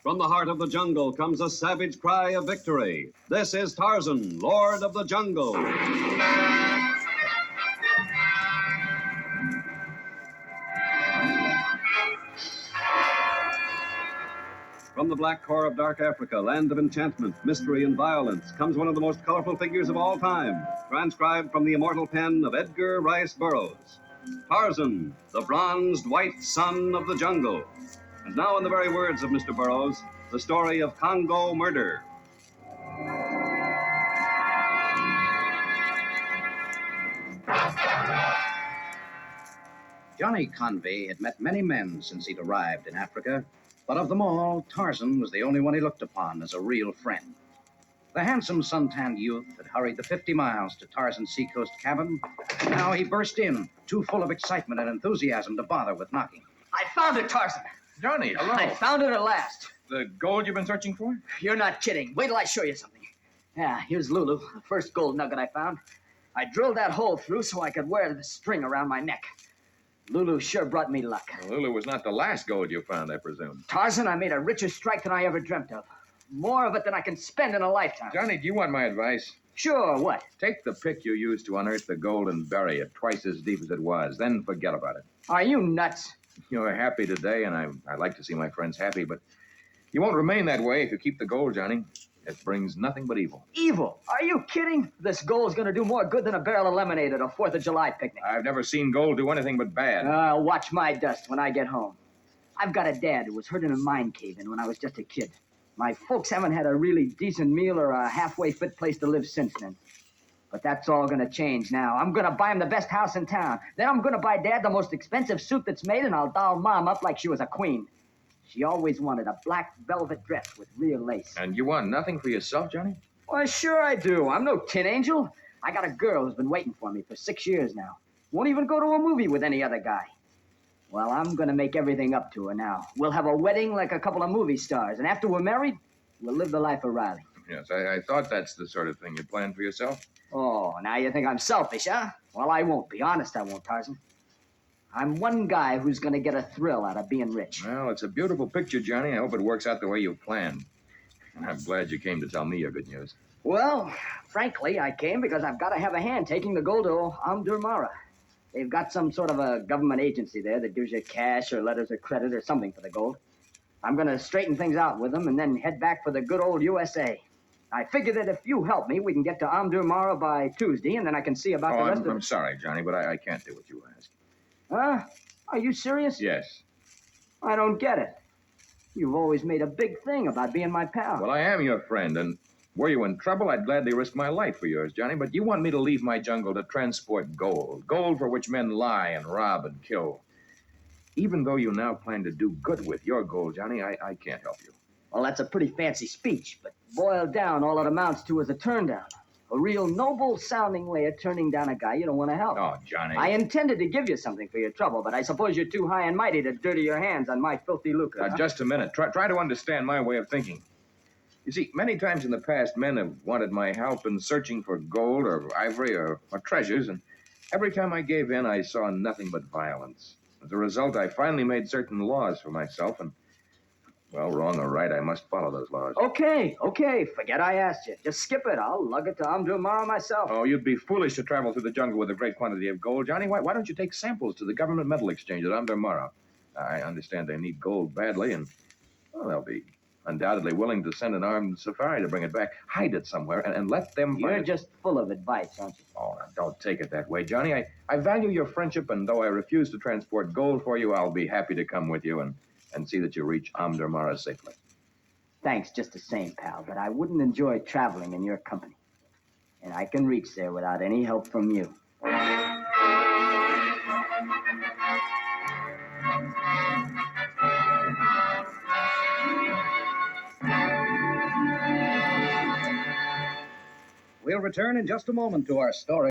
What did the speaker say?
From the heart of the jungle comes a savage cry of victory. This is Tarzan, Lord of the Jungle. From the black core of dark Africa, land of enchantment, mystery, and violence, comes one of the most colorful figures of all time, transcribed from the immortal pen of Edgar Rice Burroughs. Tarzan, the bronzed white son of the jungle. And now, in the very words of Mr. Burroughs, the story of Congo Murder. Johnny Convey had met many men since he'd arrived in Africa, but of them all, Tarzan was the only one he looked upon as a real friend. The handsome, sun-tanned youth had hurried the 50 miles to Tarzan's seacoast cabin. Now he burst in, too full of excitement and enthusiasm to bother with knocking. I found it, Tarzan. Johnny, hello. I found it at last. The gold you've been searching for? You're not kidding. Wait till I show you something. Yeah, here's Lulu, the first gold nugget I found. I drilled that hole through so I could wear the string around my neck. Lulu sure brought me luck. Well, Lulu was not the last gold you found, I presume. Tarzan, I made a richer strike than I ever dreamt of. More of it than I can spend in a lifetime. Johnny, do you want my advice? Sure, what? Take the pick you used to unearth the gold and bury it twice as deep as it was. Then forget about it. Are you nuts? You're happy today, and I like to see my friends happy, but you won't remain that way if you keep the gold, Johnny. It brings nothing but evil. Evil? Are you kidding? This gold's gonna do more good than a barrel of lemonade at a 4th of July picnic. I've never seen gold do anything but bad. Watch my dust when I get home. I've got a dad who was hurt in a mine cave-in when I was just a kid. My folks haven't had a really decent meal or a halfway fit place to live since then. But that's all gonna change now. I'm gonna buy him the best house in town. Then I'm gonna buy Dad the most expensive suit that's made, and I'll doll Mom up like she was a queen. She always wanted a black velvet dress with real lace. And you want nothing for yourself, Johnny? Why, sure I do. I'm no tin angel. I got a girl who's been waiting for me for 6 years now. Won't even go to a movie with any other guy. Well, I'm gonna make everything up to her now. We'll have a wedding like a couple of movie stars, and after we're married, we'll live the life of Riley. Yes, I thought that's the sort of thing you planned for yourself. Oh, now you think I'm selfish, huh? Well, I won't be. Honest, I won't, Tarzan. I'm one guy who's gonna get a thrill out of being rich. Well, it's a beautiful picture, Johnny. I hope it works out the way you planned. And I'm glad you came to tell me your good news. Well, frankly, I came because I've got to have a hand taking the gold to Omdurmara. They've got some sort of a government agency there that gives you cash or letters of credit or something for the gold. I'm going to straighten things out with them and then head back for the good old USA. I figure that if you help me, we can get to Omdurmara by Tuesday, and then I can see about the rest of it. I'm sorry, Johnny, but I can't do what you ask. Huh? Are you serious? Yes. I don't get it. You've always made a big thing about being my pal. Well, I am your friend, and were you in trouble, I'd gladly risk my life for yours, Johnny, but you want me to leave my jungle to transport gold, gold for which men lie and rob and kill. Even though you now plan to do good with your gold, Johnny, I can't help you. Well, that's a pretty fancy speech, but boiled down, all it amounts to is a turn down. A real noble-sounding way of turning down a guy you don't want to help. Oh, Johnny. I intended to give you something for your trouble, but I suppose you're too high and mighty to dirty your hands on my filthy lucre. Now, just a minute. Try to understand my way of thinking. You see, many times in the past, men have wanted my help in searching for gold or ivory or treasures, and every time I gave in, I saw nothing but violence. As a result, I finally made certain laws for myself, and, well, wrong or right, I must follow those laws. Okay. Forget I asked you. Just skip it. I'll lug it to Omdurmara myself. Oh, you'd be foolish to travel through the jungle with a great quantity of gold, Johnny. Why don't you take samples to the government metal exchange at Omdurmara? I understand they need gold badly, and, well, they'll be undoubtedly willing to send an armed safari to bring it back. Hide it somewhere and let them You're find it. just full of advice, aren't you? Oh, now, don't take it that way, Johnny. I value your friendship, and though I refuse to transport gold for you, I'll be happy to come with you and see that you reach Omdurmara safely. Thanks just the same, pal, but I wouldn't enjoy traveling in your company. And I can reach there without any help from you. We'll return in just a moment to our story.